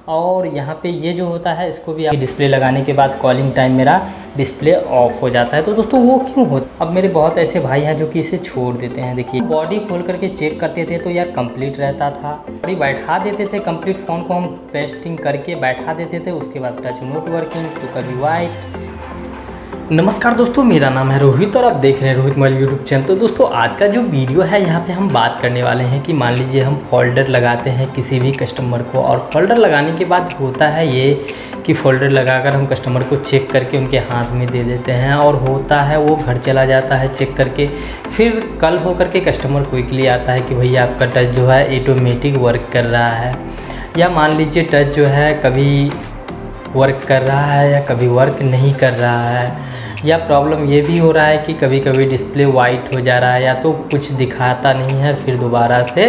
और यहाँ पे ये जो होता है इसको भी आप डिस्प्ले लगाने के बाद कॉलिंग टाइम मेरा डिस्प्ले ऑफ हो जाता है। तो दोस्तों वो क्यों होता? अब मेरे बहुत ऐसे भाई हैं जो कि इसे छोड़ देते हैं। देखिए बॉडी खोल करके चेक करते थे तो यार कंप्लीट रहता था, बॉडी बैठा देते थे कंप्लीट, फ़ोन को हम पेस्टिंग करके बैठा देते थे, उसके बाद टच नॉट वर्किंग तो कभी वाइट। नमस्कार दोस्तों, मेरा नाम है रोहित और आप देख रहे हैं रोहित मोबाइल यूट्यूब चैनल। तो दोस्तों आज का जो वीडियो है यहाँ पे हम बात करने वाले हैं कि मान लीजिए हम फोल्डर लगाते हैं किसी भी कस्टमर को, और फोल्डर लगाने के बाद होता है ये कि फ़ोल्डर लगाकर हम कस्टमर को चेक करके उनके हाथ में दे देते हैं, और होता है वो घर चला जाता है चेक करके, फिर कल हो करके कस्टमर क्विकली आता है कि भैया आपका टच जो है ऑटोमेटिक वर्क कर रहा है, या मान लीजिए टच जो है कभी वर्क कर रहा है या कभी वर्क नहीं कर रहा है, या प्रॉब्लम ये भी हो रहा है कि कभी कभी डिस्प्ले वाइट हो जा रहा है या तो कुछ दिखाता नहीं है, फिर दोबारा से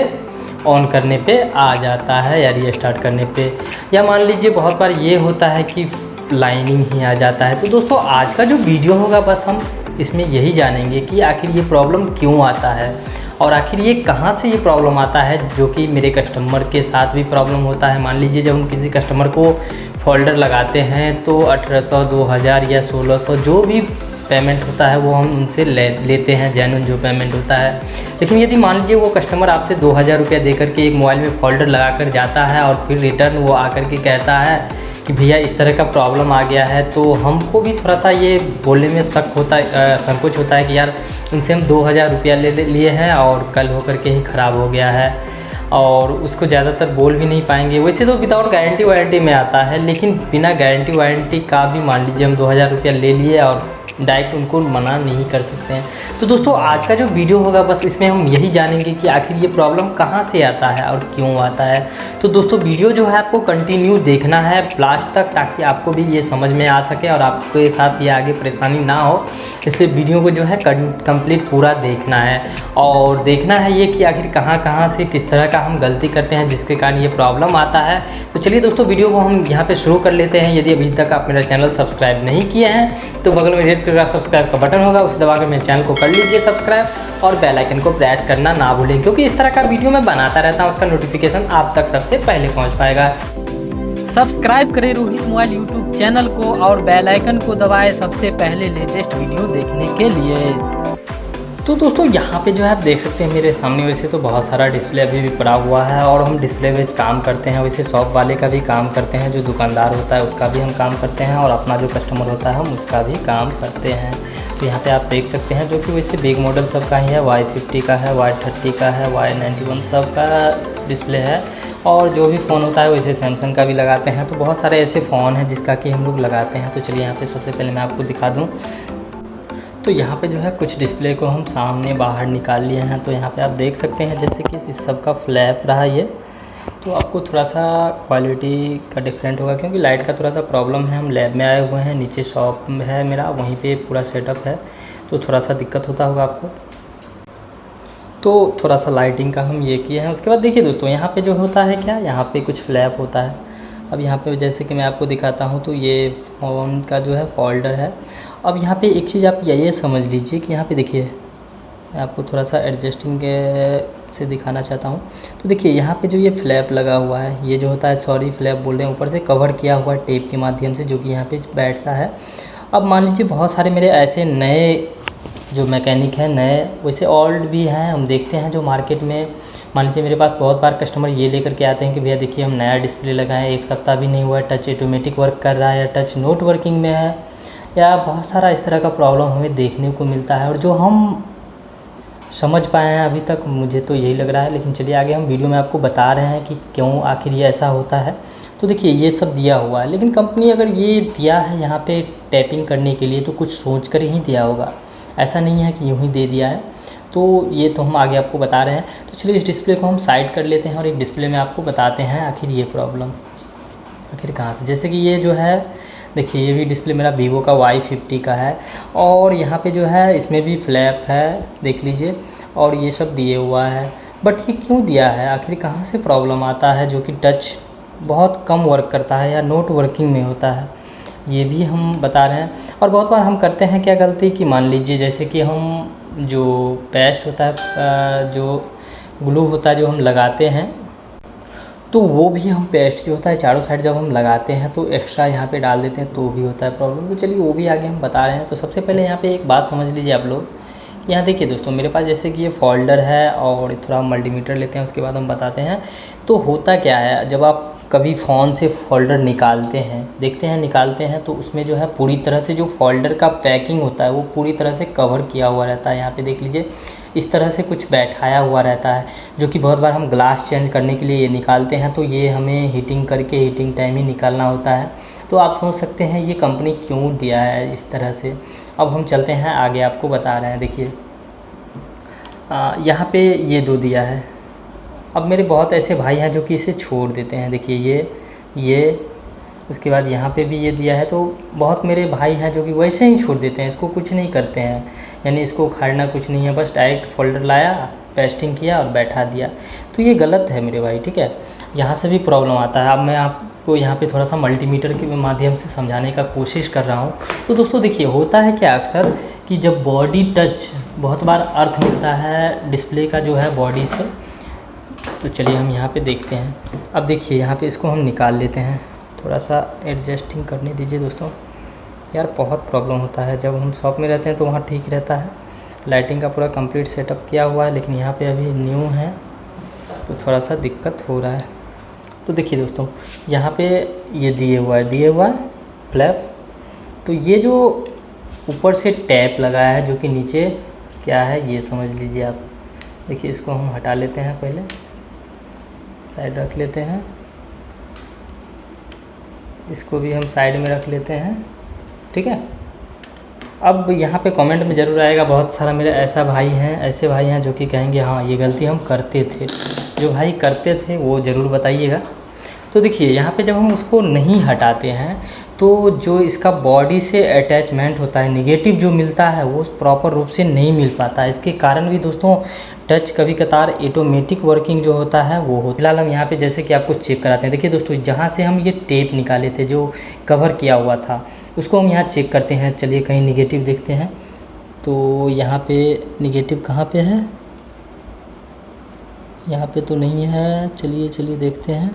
ऑन करने पे आ जाता है या रीस्टार्ट करने पे, या मान लीजिए बहुत बार ये होता है कि लाइनिंग ही आ जाता है। तो दोस्तों आज का जो वीडियो होगा बस हम इसमें यही जानेंगे कि आखिर ये प्रॉब्लम क्यों आता है और आखिर ये कहाँ से ये प्रॉब्लम आता है, जो कि मेरे कस्टमर के साथ भी प्रॉब्लम होता है। मान लीजिए जब हम किसी कस्टमर को फ़ोल्डर लगाते हैं तो 1800, 2000 या 1600 जो भी पेमेंट होता है वो हम उनसे लेते हैं, जेन्युइन जो पेमेंट होता है। लेकिन यदि मान लीजिए वो कस्टमर आपसे 2000 रुपया दे करके एक मोबाइल में फ़ोल्डर लगा कर जाता है और फिर रिटर्न वो आकर के कहता है कि भैया इस तरह का प्रॉब्लम आ गया है, तो हमको भी थोड़ा सा ये बोलने में संकोच होता है कि यार उनसे हम 2000 रुपया ले लिए हैं और कल होकर के ही ख़राब हो गया है, और उसको ज़्यादातर बोल भी नहीं पाएंगे। वैसे तो विदाउट गारंटी वारंटी में आता है, लेकिन बिना गारंटी वारंटी का भी मान लीजिए हम 2000 रुपया ले लिए और डायरेक्ट उनको मना नहीं कर सकते हैं। तो दोस्तों आज का जो वीडियो होगा बस इसमें हम यही जानेंगे कि आखिर ये प्रॉब्लम कहाँ से आता है और क्यों आता है। तो दोस्तों वीडियो जो है आपको कंटिन्यू देखना है लास्ट तक, ताकि आपको भी ये समझ में आ सके और आपके साथ ये आगे परेशानी ना हो, इसलिए वीडियो को जो है कंप्लीट पूरा देखना है और देखना है ये कि आखिर कहाँ से किस तरह का हम गलती करते हैं जिसके कारण ये प्रॉब्लम आता है। तो चलिए दोस्तों वीडियो को हम यहाँ पे शुरू कर लेते हैं। यदि अभी तक आप मेरा चैनल सब्सक्राइब नहीं किए हैं तो बगल में रेड कलर का सब्सक्राइब का बटन होगा, उसे दबा कर मेरे चैनल को कर लीजिए सब्सक्राइब और बेल आइकन को प्रेस करना ना भूलें, क्योंकि इस तरह का वीडियो मैं बनाता रहता हूँ, उसका नोटिफिकेशन आप तक सबसे पहले पहुँच पाएगा। सब्सक्राइब करें रोहित मोबाइल यूट्यूब चैनल को और बेल आइकन को दबाएं सबसे पहले लेटेस्ट वीडियो देखने के लिए। तो दोस्तों यहाँ पे जो है आप देख सकते हैं मेरे सामने वैसे तो बहुत सारा डिस्प्ले अभी भी पड़ा हुआ है, और हम डिस्प्ले में काम करते हैं, वैसे शॉप वाले का भी काम करते हैं, जो दुकानदार होता है उसका भी हम काम करते हैं, और अपना जो कस्टमर होता है हम उसका भी काम करते हैं। तो यहाँ पे आप देख सकते हैं जो कि वैसे बिग मॉडल सबका ही है, Y50 का है, Y30 का है, Y91 सब का डिस्प्ले है, और जो भी फ़ोन होता है वैसे सैमसंग का भी लगाते हैं। तो बहुत सारे ऐसे फ़ोन हैं जिसका कि हम लोग लगाते हैं। तो चलिए यहाँ पे सबसे पहले मैं आपको दिखा दूँ। तो यहाँ पे जो है कुछ डिस्प्ले को हम सामने बाहर निकाल लिए हैं। तो यहाँ पे आप देख सकते हैं जैसे कि इस सब का फ्लैप रहा ये, तो आपको थोड़ा सा क्वालिटी का डिफरेंट होगा क्योंकि लाइट का थोड़ा सा प्रॉब्लम है। हम लैब में आए हुए हैं, नीचे शॉप है मेरा, वहीं पे पूरा सेटअप है, तो थोड़ा सा दिक्कत होता होगा आपको। तो थोड़ा सा लाइटिंग का हम ये किए हैं। उसके बाद देखिए दोस्तों यहाँ पे जो होता है क्या, यहाँ पे कुछ फ्लैप होता है। अब यहाँ पे जैसे कि मैं आपको दिखाता हूँ तो ये फ़ोन का जो है फोल्डर है। अब यहाँ पे एक चीज़ आप ये समझ लीजिए कि यहाँ पे देखिए, मैं आपको थोड़ा सा एडजस्टिंग से दिखाना चाहता हूँ। तो देखिए यहाँ पे जो ये फ्लैप लगा हुआ है, ये जो होता है, सॉरी फ्लैप बोल रहे हैं, ऊपर से कवर किया हुआ है टेप के माध्यम से, जो कि यहाँ पे बैठता है। अब मान लीजिए बहुत सारे मेरे ऐसे नए जो मैकेनिक हैं, नए वैसे ओल्ड भी हैं, हम देखते हैं जो मार्केट में, मान लीजिए मेरे पास बहुत बार कस्टमर ये लेकर के आते हैं कि भैया देखिए हम नया डिस्प्ले लगाएं, एक सप्ताह भी नहीं हुआ है, टच ऑटोमेटिक वर्क कर रहा है या टच नॉट वर्किंग में है, या बहुत सारा इस तरह का प्रॉब्लम हमें देखने को मिलता है, और जो हम समझ पाए हैं अभी तक मुझे तो यही लग रहा है। लेकिन चलिए आगे हम वीडियो में आपको बता रहे हैं कि क्यों आखिर ये ऐसा होता है। तो देखिए ये सब दिया हुआ है, लेकिन कंपनी अगर ये दिया है यहाँ पे टैपिंग करने के लिए तो कुछ सोच कर ही दिया होगा, ऐसा नहीं है कि यूँ ही दे दिया है। तो ये तो हम आगे आपको बता रहे हैं। तो चलिए इस डिस्प्ले को हम साइड कर लेते हैं और एक डिस्प्ले में आपको बताते हैं आखिर ये प्रॉब्लम आखिर कहाँ से। जैसे कि ये जो है देखिए, ये भी डिस्प्ले मेरा वीवो का Y50 का है, और यहाँ पे जो है इसमें भी फ्लैप है, देख लीजिए, और ये सब दिए हुआ है। बट ये क्यों दिया है, आखिर कहाँ से प्रॉब्लम आता है, जो कि टच बहुत कम वर्क करता है या नॉट वर्किंग में होता है, ये भी हम बता रहे हैं। और बहुत बार हम करते हैं क्या गलती कि मान लीजिए जैसे कि हम जो पेस्ट होता है, जो ग्लू होता है जो हम लगाते हैं, तो वो भी हम पेस्ट जो होता है चारों साइड जब हम लगाते हैं तो एक्स्ट्रा यहाँ पे डाल देते हैं तो भी होता है प्रॉब्लम। तो चलिए वो भी आगे हम बता रहे हैं। तो सबसे पहले यहाँ पे एक बात समझ लीजिए आप लोग, यहाँ देखिए दोस्तों मेरे पास जैसे कि ये फोल्डर है और थोड़ा मल्टीमीटर लेते हैं, उसके बाद हम बताते हैं। तो होता क्या है, जब आप कभी फ़ोन से फ़ोल्डर निकालते हैं, देखते हैं निकालते हैं, तो उसमें जो है पूरी तरह से जो फ़ोल्डर का पैकिंग होता है वो पूरी तरह से कवर किया हुआ रहता है। यहाँ पे देख लीजिए इस तरह से कुछ बैठाया हुआ रहता है, जो कि बहुत बार हम ग्लास चेंज करने के लिए ये निकालते हैं तो ये हमें हीटिंग करके हीटिंग टाइम ही निकालना होता है। तो आप सोच सकते हैं ये कंपनी क्यों दिया है इस तरह से। अब हम चलते हैं आगे, आपको बता रहे हैं। देखिए यहाँ पे ये 2 दिया है। अब मेरे बहुत ऐसे भाई हैं जो कि इसे छोड़ देते हैं। देखिए ये उसके बाद यहाँ पे भी ये दिया है। तो बहुत मेरे भाई हैं जो कि वैसे ही छोड़ देते हैं, इसको कुछ नहीं करते हैं, यानी इसको उखाड़ना कुछ नहीं है, बस डायरेक्ट फोल्डर लाया, पेस्टिंग किया और बैठा दिया। तो ये गलत है मेरे भाई, ठीक है। यहाँ से भी प्रॉब्लम आता है। अब मैं आपको यहाँ पे थोड़ा सा मल्टीमीटर के माध्यम से समझाने का कोशिश कर रहा हूँ। तो दोस्तों देखिए होता है क्या अक्सर कि जब बॉडी टच, बहुत बार अर्थ मिलता है डिस्प्ले का जो है बॉडी से। तो चलिए हम यहाँ पे देखते हैं। अब देखिए यहाँ पे इसको हम निकाल लेते हैं, थोड़ा सा एडजस्टिंग करने दीजिए दोस्तों। यार बहुत प्रॉब्लम होता है, जब हम शॉप में रहते हैं तो वहाँ ठीक रहता है, लाइटिंग का पूरा कंप्लीट सेटअप किया हुआ है, लेकिन यहाँ पे अभी न्यू है तो थोड़ा सा दिक्कत हो रहा है। तो देखिए दोस्तों यहाँ पे ये दिए हुआ है फ्लैप। तो ये जो ऊपर से टैप लगाया है, जो कि नीचे क्या है ये समझ लीजिए आप। देखिए इसको हम हटा लेते हैं, पहले साइड रख लेते हैं, इसको भी हम साइड में रख लेते हैं, ठीक है। अब यहाँ पे कमेंट में ज़रूर आएगा, बहुत सारा मेरे ऐसे भाई हैं जो कि कहेंगे हाँ ये गलती हम करते थे। जो भाई करते थे वो ज़रूर बताइएगा। तो देखिए यहाँ पे जब हम उसको नहीं हटाते हैं तो जो इसका बॉडी से अटैचमेंट होता है, नेगेटिव जो मिलता है वो प्रॉपर रूप से नहीं मिल पाता है। इसके कारण भी दोस्तों टच कभी कतार ऑटोमेटिक वर्किंग जो होता है वो हो। फिलहाल हम यहाँ पे जैसे कि आपको चेक कराते हैं। देखिए दोस्तों जहाँ से हम ये टेप निकाले थे जो कवर किया हुआ था, उसको हम यहाँ चेक करते हैं। चलिए कहीं निगेटिव देखते हैं। तो यहाँ पे निगेटिव कहाँ पे है, यहाँ पे तो नहीं है। चलिए देखते हैं,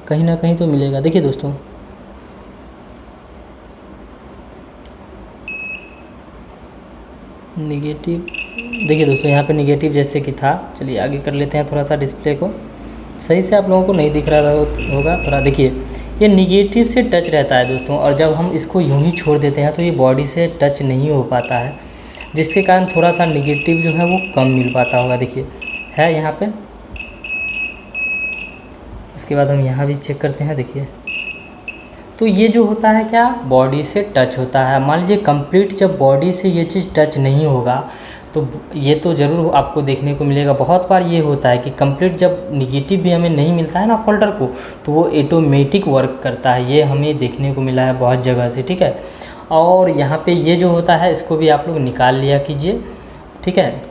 कहीं ना कहीं तो मिलेगा। देखिए दोस्तों निगेटिव, देखिए दोस्तों यहाँ पे निगेटिव जैसे कि था। चलिए आगे कर लेते हैं थोड़ा सा डिस्प्ले को, सही से आप लोगों को नहीं दिख रहा होगा थोड़ा। देखिए ये निगेटिव से टच रहता है दोस्तों, और जब हम इसको यूं ही छोड़ देते हैं तो ये बॉडी से टच नहीं हो पाता है, जिसके कारण थोड़ा सा निगेटिव जो है वो कम मिल पाता होगा। देखिए है यहाँ पे। उसके बाद हम यहाँ भी चेक करते हैं। देखिए तो ये जो होता है क्या, बॉडी से टच होता है। मान लीजिए कंप्लीट जब बॉडी से ये चीज़ टच नहीं होगा तो ये तो ज़रूर आपको देखने को मिलेगा। बहुत बार ये होता है कि कंप्लीट जब निगेटिव भी हमें नहीं मिलता है ना फोल्डर को, तो वो ऑटोमेटिक वर्क करता है। ये हमें देखने को मिला है बहुत जगह से, ठीक है। और यहाँ पे ये जो होता है इसको भी आप लोग निकाल लिया कीजिए, ठीक है।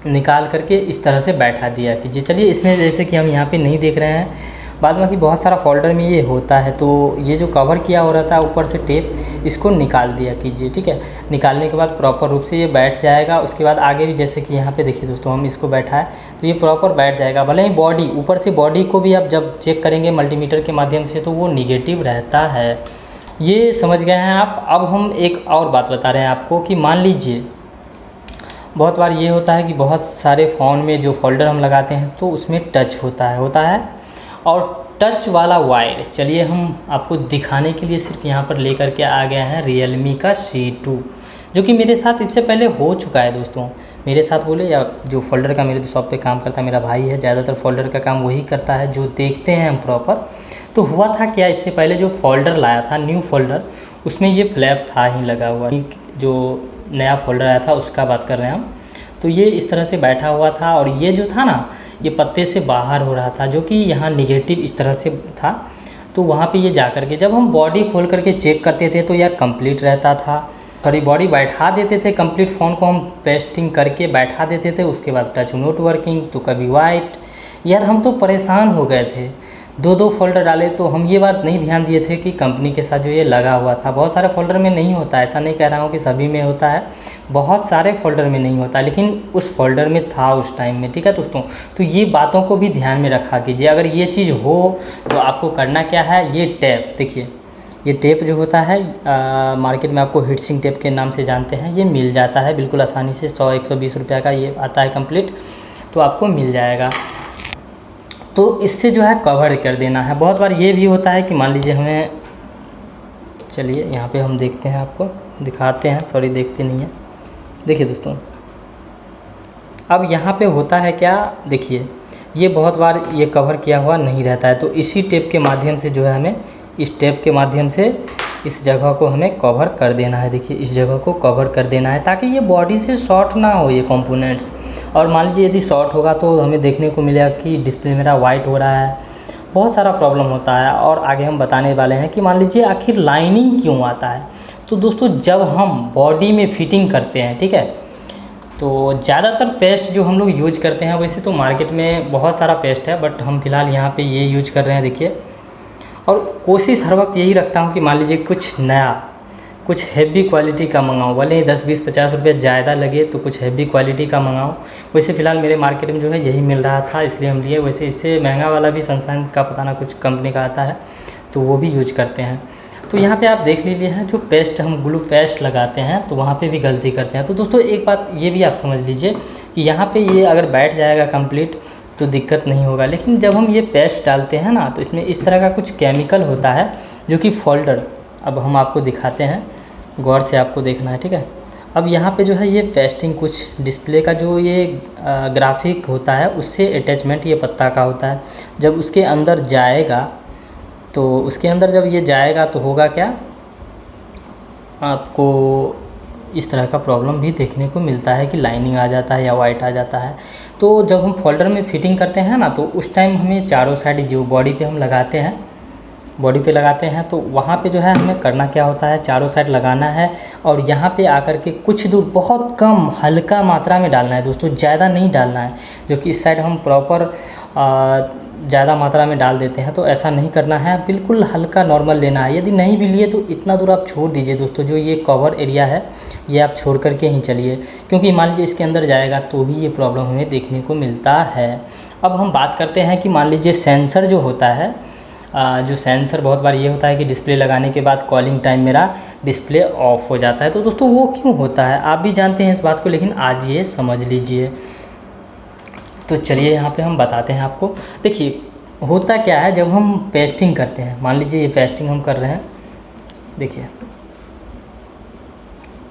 निकाल करके इस तरह से बैठा दिया कीजिए। चलिए इसमें जैसे कि हम यहाँ पे नहीं देख रहे हैं, बाद में कि बहुत सारा फोल्डर में ये होता है, तो ये जो कवर किया हो रहता है ऊपर से टेप, इसको निकाल दिया कीजिए, ठीक है। निकालने के बाद प्रॉपर रूप से ये बैठ जाएगा। उसके बाद आगे भी जैसे कि यहाँ पे देखिए दोस्तों हम इसको बैठाएं तो ये प्रॉपर बैठ जाएगा। भले ही बॉडी ऊपर से बॉडी को भी आप जब चेक करेंगे मल्टीमीटर के माध्यम से तो वो निगेटिव रहता है। ये समझ गए हैं आप। अब हम एक और बात बता रहे हैं आपको कि मान लीजिए बहुत बार ये होता है कि बहुत सारे फ़ोन में जो फोल्डर हम लगाते हैं तो उसमें टच होता है और टच वाला वायर। चलिए हम आपको दिखाने के लिए सिर्फ यहाँ पर लेकर के आ गए हैं Realme का C2, जो कि मेरे साथ इससे पहले हो चुका है दोस्तों। मेरे साथ बोले या जो फोल्डर का मेरे शॉप पे काम करता है मेरा भाई है, ज़्यादातर फोल्डर का काम वही करता है, जो देखते हैं हम प्रॉपर। तो हुआ था क्या, इससे पहले जो फोल्डर लाया था न्यू फोल्डर, उसमें ये फ्लैप था ही लगा हुआ। जो नया फोल्डर आया था उसका बात कर रहे हैं हम। तो ये इस तरह से बैठा हुआ था और ये जो था ना ये पत्ते से बाहर हो रहा था, जो कि यहाँ निगेटिव इस तरह से था। तो वहाँ पे ये जा कर के जब हम बॉडी खोल करके चेक करते थे तो यार कंप्लीट रहता था। सॉरी बॉडी बैठा देते थे, कंप्लीट फ़ोन को हम पेस्टिंग करके बैठा देते थे। उसके बाद टच नोट वर्किंग, तो कभी वाइट। यार हम तो परेशान हो गए थे। 2 फोल्डर डाले, तो हम ये बात नहीं ध्यान दिए थे कि कंपनी के साथ जो ये लगा हुआ था, बहुत सारे फोल्डर में नहीं होता है, ऐसा नहीं कह रहा हूँ कि सभी में होता है, बहुत सारे फोल्डर में नहीं होता, लेकिन उस फोल्डर में था उस टाइम में, ठीक है दोस्तों। तो ये बातों को भी ध्यान में रखा कीजिए। अगर ये चीज़ हो तो आपको करना क्या है, ये टैप देखिए, ये टेप जो होता है मार्केट में आपको हीट सिंक टेप के नाम से जानते हैं, ये मिल जाता है बिल्कुल आसानी से, 100-120 रुपये का ये आता है कंप्लीट, तो आपको मिल जाएगा। तो इससे जो है कवर कर देना है। बहुत बार ये भी होता है कि मान लीजिए हमें, चलिए यहाँ पे हम देखते हैं, आपको दिखाते हैं, सॉरी देखते नहीं हैं, देखिए दोस्तों अब यहाँ पे होता है क्या, देखिए ये बहुत बार ये कवर किया हुआ नहीं रहता है, तो इसी टेप के माध्यम से जो है हमें, इस टेप के माध्यम से इस जगह को हमें कवर कर देना है। देखिए इस जगह को कवर कर देना है ताकि ये बॉडी से शॉर्ट ना हो ये कंपोनेंट्स। और मान लीजिए यदि शॉर्ट होगा तो हमें देखने को मिलेगा कि डिस्प्ले मेरा वाइट हो रहा है, बहुत सारा प्रॉब्लम होता है। और आगे हम बताने वाले हैं कि मान लीजिए आखिर लाइनिंग क्यों आता है। तो दोस्तों जब हम बॉडी में फिटिंग करते हैं, ठीक है, तो ज़्यादातर पेस्ट जो हम लोग यूज करते हैं, वैसे तो मार्केट में बहुत सारा पेस्ट है, बट हम फ़िलहाल यहाँ पे ये यूज कर रहे हैं, देखिए। और कोशिश हर वक्त यही रखता हूँ कि मान लीजिए कुछ नया, कुछ हैवी क्वालिटी का मंगाऊँ, भले ही 10-20-50 रुपये ज़्यादा लगे, तो कुछ हैवी क्वालिटी का मंगाऊँ। वैसे फ़िलहाल मेरे मार्केट में जो है यही मिल रहा था, इसलिए हम लिए। वैसे इससे महंगा वाला भी सनशाइन का पता ना कुछ कंपनी का आता है, तो वो भी यूज करते हैं। तो यहाँ पे आप देख लीजिए हैं, जो पेस्ट हम ग्लू पेस्ट लगाते हैं तो वहाँ पे भी गलती करते हैं। तो दोस्तों एक बात ये भी आप समझ लीजिए कि यहाँ पे ये अगर बैठ जाएगा कंप्लीट तो दिक्कत नहीं होगा, लेकिन जब हम ये पेस्ट डालते हैं ना, तो इसमें इस तरह का कुछ केमिकल होता है जो कि फोल्डर, अब हम आपको दिखाते हैं, गौर से आपको देखना है, ठीक है। अब यहाँ पे जो है ये पेस्टिंग कुछ डिस्प्ले का जो ये ग्राफिक होता है उससे अटैचमेंट ये पत्ता का होता है। जब उसके अंदर जाएगा, तो उसके अंदर जब ये जाएगा तो होगा क्या, आपको इस तरह का प्रॉब्लम भी देखने को मिलता है कि लाइनिंग आ जाता है या वाइट आ जाता है। तो जब हम फोल्डर में फिटिंग करते हैं ना, तो उस टाइम हमें चारों साइड जो बॉडी पे हम लगाते हैं, बॉडी पे लगाते हैं, तो वहाँ पे जो है हमें करना क्या होता है, चारों साइड लगाना है और यहाँ पे आकर के कुछ दूर बहुत कम हल्का मात्रा में डालना है दोस्तों, ज़्यादा नहीं डालना है। जो कि इस साइड हम प्रॉपर ज़्यादा मात्रा में डाल देते हैं, तो ऐसा नहीं करना है, बिल्कुल हल्का नॉर्मल लेना है। यदि नहीं भी लिए तो इतना दूर आप छोड़ दीजिए दोस्तों, जो ये कवर एरिया है ये आप छोड़ करके ही चलिए, क्योंकि मान लीजिए इसके अंदर जाएगा तो भी ये प्रॉब्लम हमें देखने को मिलता है। अब हम बात करते हैं कि मान लीजिए सेंसर जो होता है, जो सेंसर बहुत बार ये होता है कि डिस्प्ले लगाने के बाद कॉलिंग टाइम मेरा डिस्प्ले ऑफ हो जाता है। तो दोस्तों वो क्यों होता है, आप भी जानते हैं इस बात को, लेकिन आज ये समझ लीजिए। तो चलिए यहाँ पे हम बताते हैं आपको। देखिए होता क्या है, जब हम पेस्टिंग करते हैं, मान लीजिए ये पेस्टिंग हम कर रहे हैं, देखिए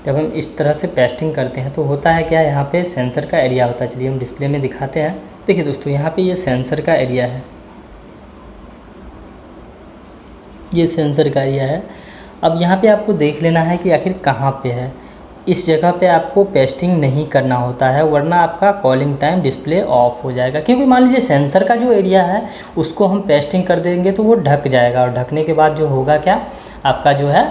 जब हम इस तरह से पेस्टिंग करते हैं तो होता है क्या, यहाँ पे सेंसर का एरिया होता है। चलिए हम डिस्प्ले में दिखाते हैं। देखिए दोस्तों यहाँ पे ये सेंसर का एरिया है, ये सेंसर का एरिया है। अब यहाँ पे आपको देख लेना है कि आखिर कहाँ पे है। इस जगह पे आपको पेस्टिंग नहीं करना होता है, वरना आपका कॉलिंग टाइम डिस्प्ले ऑफ हो जाएगा। क्योंकि मान लीजिए सेंसर का जो एरिया है उसको हम पेस्टिंग कर देंगे तो वो ढक जाएगा, और ढकने के बाद जो होगा क्या, आपका जो है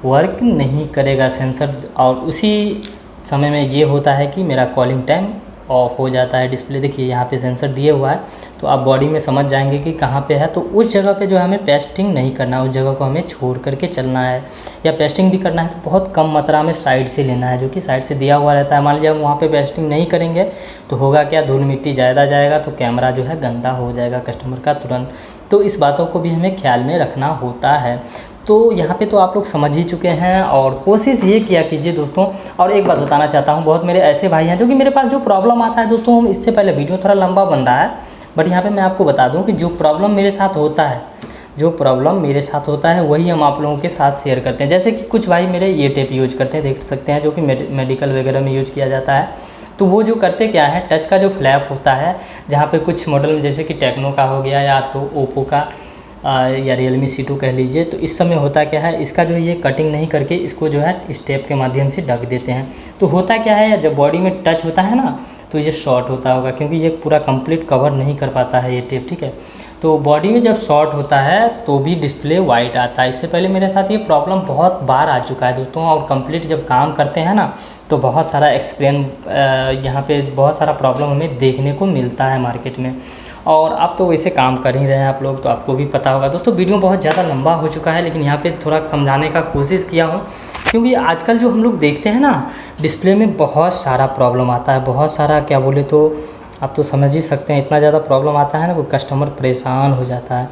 वर्क नहीं करेगा सेंसर, और उसी समय में ये होता है कि मेरा कॉलिंग टाइम ऑफ हो जाता है डिस्प्ले। देखिए यहाँ पे सेंसर दिए हुआ है, तो आप बॉडी में समझ जाएंगे कि कहाँ पे है। तो उस जगह पे जो है हमें पेस्टिंग नहीं करना है, उस जगह को हमें छोड़ करके चलना है। या पेस्टिंग भी करना है तो बहुत कम मात्रा में साइड से लेना है, जो कि साइड से दिया हुआ रहता है। मान लीजिए हम वहाँ पे पेस्टिंग नहीं करेंगे तो होगा क्या, धूल मिट्टी ज़्यादा जाएगा तो कैमरा जो है गंदा हो जाएगा कस्टमर का तुरंत। तो इस बातों को भी हमें ख्याल में रखना होता है। तो यहाँ पे तो आप लोग समझ ही चुके हैं, और कोशिश ये किया कीजिए दोस्तों। और एक बात बताना चाहता हूँ, बहुत मेरे ऐसे भाई हैं जो कि मेरे पास जो प्रॉब्लम आता है दोस्तों, इससे पहले वीडियो थोड़ा लंबा बन रहा है, बट यहाँ पे मैं आपको बता दूँ कि जो प्रॉब्लम मेरे साथ होता है, जो प्रॉब्लम मेरे साथ होता है वही हम आप लोगों के साथ शेयर करते हैं। जैसे कि कुछ भाई मेरे ये टेप यूज करते हैं, देख सकते हैं, जो कि मेडिकल वगैरह में यूज किया जाता है। तो वो जो करते क्या है, टच का जो फ्लैप होता है, जहाँ पे कुछ मॉडल में जैसे कि टेक्नो का हो गया या तो ओप्पो का या Realme C2 कह लीजिए, तो इस समय होता क्या है, इसका जो ये कटिंग नहीं करके इसको जो है स्टेप के माध्यम से ढक देते हैं। तो होता क्या है, जब बॉडी में टच होता है ना तो ये शॉर्ट होता होगा, क्योंकि ये पूरा कंप्लीट कवर नहीं कर पाता है ये टेप, ठीक है। तो बॉडी में जब शॉर्ट होता है तो भी डिस्प्ले वाइट आता है। इससे पहले मेरे साथ ये प्रॉब्लम बहुत बार आ चुका है दोस्तों, और कंप्लीट जब काम करते हैं ना तो बहुत सारा एक्सप्लेन यहाँ पे बहुत सारा प्रॉब्लम हमें देखने को मिलता है मार्केट में। और आप तो वैसे काम कर ही रहे हैं आप लोग, तो आपको भी पता होगा। दोस्तों वीडियो बहुत ज़्यादा लंबा हो चुका है, लेकिन यहाँ पे थोड़ा समझाने का कोशिश किया हूँ, क्योंकि आजकल जो हम लोग देखते हैं ना, डिस्प्ले में बहुत सारा प्रॉब्लम आता है, बहुत सारा क्या बोले तो आप तो समझ ही सकते हैं, इतना ज़्यादा प्रॉब्लम आता है ना, कोई कस्टमर परेशान हो जाता है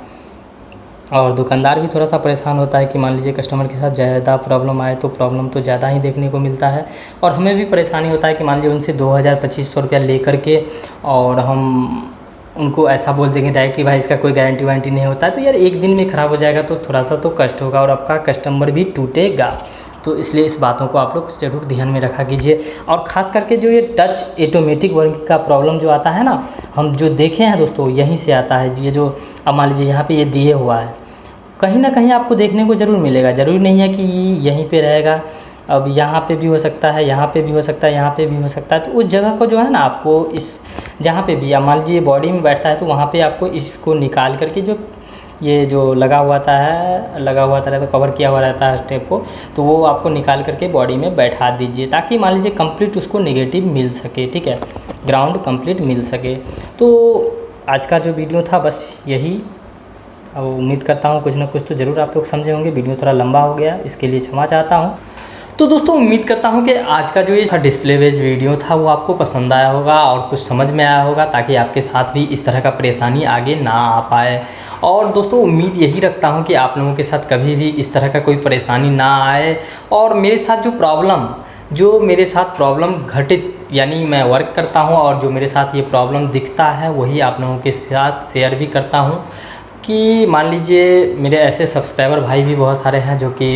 और दुकानदार भी थोड़ा सा परेशान होता है कि मान लीजिए कस्टमर के साथ ज़्यादा प्रॉब्लम आए तो प्रॉब्लम तो ज़्यादा ही देखने को मिलता है। और हमें भी परेशानी होता है कि मान लीजिए उनसे 2000-2500 रुपया ले करके और हम उनको ऐसा बोल देंगे डायरेक्ट कि भाई इसका कोई गारंटी वारंटी नहीं होता है, तो यार एक दिन में ख़राब हो जाएगा तो थोड़ा सा तो कष्ट होगा और आपका कस्टमर भी टूटेगा। तो इसलिए इस बातों को आप लोग ज़रूर ध्यान में रखा कीजिए। और ख़ास करके जो ये टच ऑटोमेटिक वर्किंग का प्रॉब्लम जो आता है ना, हम जो देखे हैं दोस्तों यहीं से आता है। ये जो अब मान लीजिए यहाँ पे ये दिए हुआ है, कहीं ना कहीं आपको देखने को ज़रूर मिलेगा, ज़रूरी नहीं है कि यहीं पे रहेगा। अब यहाँ पे भी हो सकता है, यहाँ पे भी हो सकता है, यहाँ पे भी हो सकता है। तो उस जगह को जो है ना आपको इस जहाँ पे भी मान लीजिए बॉडी में बैठता है तो वहाँ पे आपको इसको निकाल करके जो ये जो लगा हुआ रहता है, कवर किया हुआ रहता है स्टेप को, तो वो आपको निकाल करके बॉडी में बैठा दीजिए, ताकि मान लीजिए कंप्लीट उसको नेगेटिव मिल सके, ठीक है, ग्राउंड कंप्लीट मिल सके। तो आज का जो वीडियो था बस यही। अब उम्मीद करता हूँ कुछ ना कुछ तो ज़रूर आप लोग समझे होंगे। वीडियो थोड़ा लंबा हो गया, इसके लिए क्षमा चाहता हूँ। तो दोस्तों उम्मीद करता हूँ कि आज का जो ये डिस्प्ले बेस्ड वीडियो था वो आपको पसंद आया होगा और कुछ समझ में आया होगा, ताकि आपके साथ भी इस तरह का परेशानी आगे ना आ पाए। और दोस्तों उम्मीद यही रखता हूँ कि आप लोगों के साथ कभी भी इस तरह का कोई परेशानी ना आए, और मेरे साथ जो मेरे साथ प्रॉब्लम घटित यानी मैं वर्क करता हूँ और जो मेरे साथ ये प्रॉब्लम दिखता है वही आप लोगों के साथ शेयर भी करता हूँ। कि मान लीजिए मेरे ऐसे सब्सक्राइबर भाई भी बहुत सारे हैं जो कि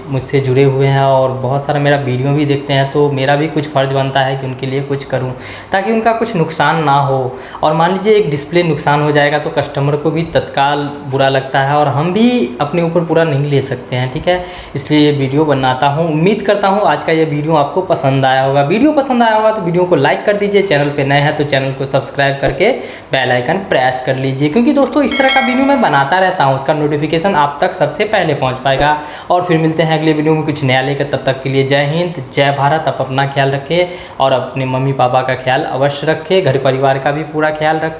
मुझसे जुड़े हुए हैं और बहुत सारा मेरा वीडियो भी देखते हैं, तो मेरा भी कुछ फ़र्ज़ बनता है कि उनके लिए कुछ करूं ताकि उनका कुछ नुकसान ना हो। और मान लीजिए एक डिस्प्ले नुकसान हो जाएगा तो कस्टमर को भी तत्काल बुरा लगता है और हम भी अपने ऊपर पूरा नहीं ले सकते हैं, ठीक है। इसलिए ये वीडियो बनाता हूँ। उम्मीद करता हूँ आज का ये वीडियो आपको पसंद आया होगा। वीडियो पसंद आया होगा तो वीडियो को लाइक कर दीजिए, चैनल पर नए हैं तो चैनल को सब्सक्राइब करके बेल आइकन प्रेस कर लीजिए, क्योंकि दोस्तों इस तरह का वीडियो मैं बनाता रहता हूँ, उसका नोटिफिकेशन आप तक सबसे पहले पहुँच पाएगा। और फिर मिलते हैं अगले वीडियो में कुछ नया लेकर, तब तक के लिए जय हिंद जय भारत। आप अपना ख्याल रखें और अपने मम्मी पापा का ख्याल अवश्य रखें, घर परिवार का भी पूरा ख्याल रखें।